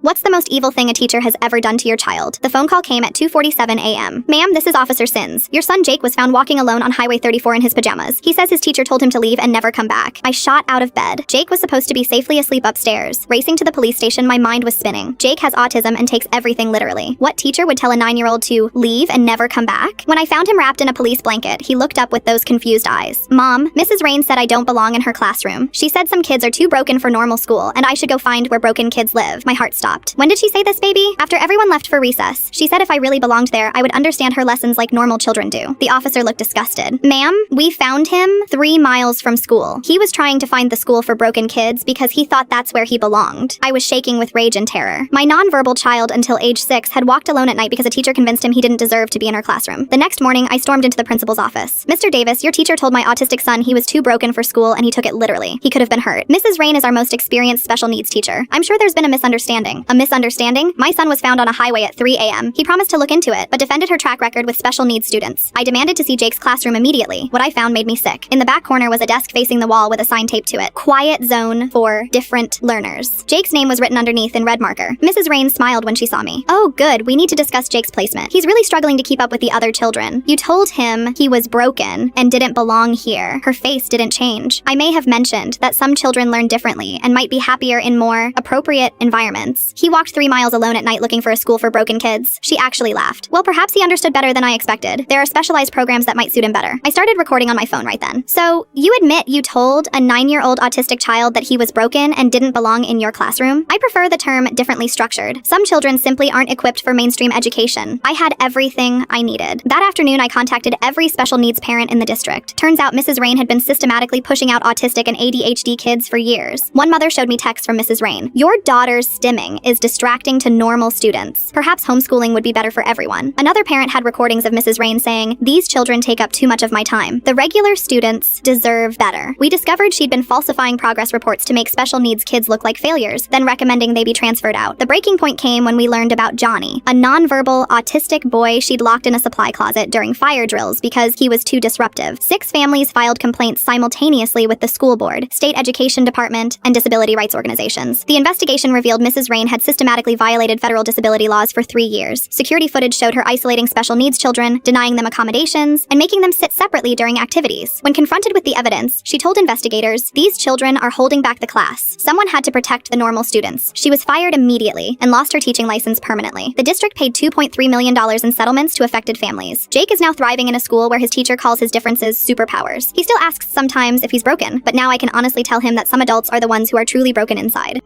What's the most evil thing a teacher has ever done to your child? The phone call came at 2:47 a.m. Ma'am, this is Officer Sins. Your son Jake was found walking alone on Highway 34 in his pajamas. He says his teacher told him to leave and never come back. I shot out of bed. Jake was supposed to be safely asleep upstairs. Racing to the police station, my mind was spinning. Jake has autism and takes everything literally. What teacher would tell a 9-year-old to leave and never come back? When I found him wrapped in a police blanket, he looked up with those confused eyes. Mom, Mrs. Rain said I don't belong in her classroom. She said some kids are too broken for normal school and I should go find where broken kids live. My heart stopped. When did she say this, baby? After everyone left for recess. She said if I really belonged there, I would understand her lessons like normal children do. The officer looked disgusted. Ma'am, we found him 3 miles from school. He was trying to find the school for broken kids because he thought that's where he belonged. I was shaking with rage and terror. My nonverbal child until age 6 had walked alone at night because a teacher convinced him he didn't deserve to be in her classroom. The next morning, I stormed into the principal's office. Mr. Davis, your teacher told my autistic son he was too broken for school and he took it literally. He could have been hurt. Mrs. Rain is our most experienced special needs teacher. I'm sure there's been a misunderstanding. A misunderstanding? My son was found on a highway at 3 a.m. He promised to look into it, but defended her track record with special needs students. I demanded to see Jake's classroom immediately. What I found made me sick. In the back corner was a desk facing the wall with a sign taped to it. Quiet zone for different learners. Jake's name was written underneath in red marker. Mrs. Rain smiled when she saw me. Oh, good. We need to discuss Jake's placement. He's really struggling to keep up with the other children. You told him he was broken and didn't belong here. Her face didn't change. I may have mentioned that some children learn differently and might be happier in more appropriate environments. He walked 3 miles alone at night looking for a school for broken kids. She actually laughed. Well, perhaps he understood better than I expected. There are specialized programs that might suit him better. I started recording on my phone right then. So, you admit you told a 9-year-old autistic child that he was broken and didn't belong in your classroom? I prefer the term differently structured. Some children simply aren't equipped for mainstream education. I had everything I needed. That afternoon, I contacted every special needs parent in the district. Turns out Mrs. Rain had been systematically pushing out autistic and ADHD kids for years. One mother showed me texts from Mrs. Rain. Your daughter's stimming is distracting to normal students. Perhaps homeschooling would be better for everyone. Another parent had recordings of Mrs. Rain saying, these children take up too much of my time. The regular students deserve better. We discovered she'd been falsifying progress reports to make special needs kids look like failures, then recommending they be transferred out. The breaking point came when we learned about Johnny, a nonverbal, autistic boy she'd locked in a supply closet during fire drills because he was too disruptive. 6 families filed complaints simultaneously with the school board, state education department, and disability rights organizations. The investigation revealed Mrs. Rain had systematically violated federal disability laws for 3 years. Security footage showed her isolating special needs children, denying them accommodations, and making them sit separately during activities. When confronted with the evidence, she told investigators, these children are holding back the class. Someone had to protect the normal students. She was fired immediately and lost her teaching license permanently. The district paid $2.3 million in settlements to affected families. Jake is now thriving in a school where his teacher calls his differences superpowers. He still asks sometimes if he's broken, but now I can honestly tell him that some adults are the ones who are truly broken inside.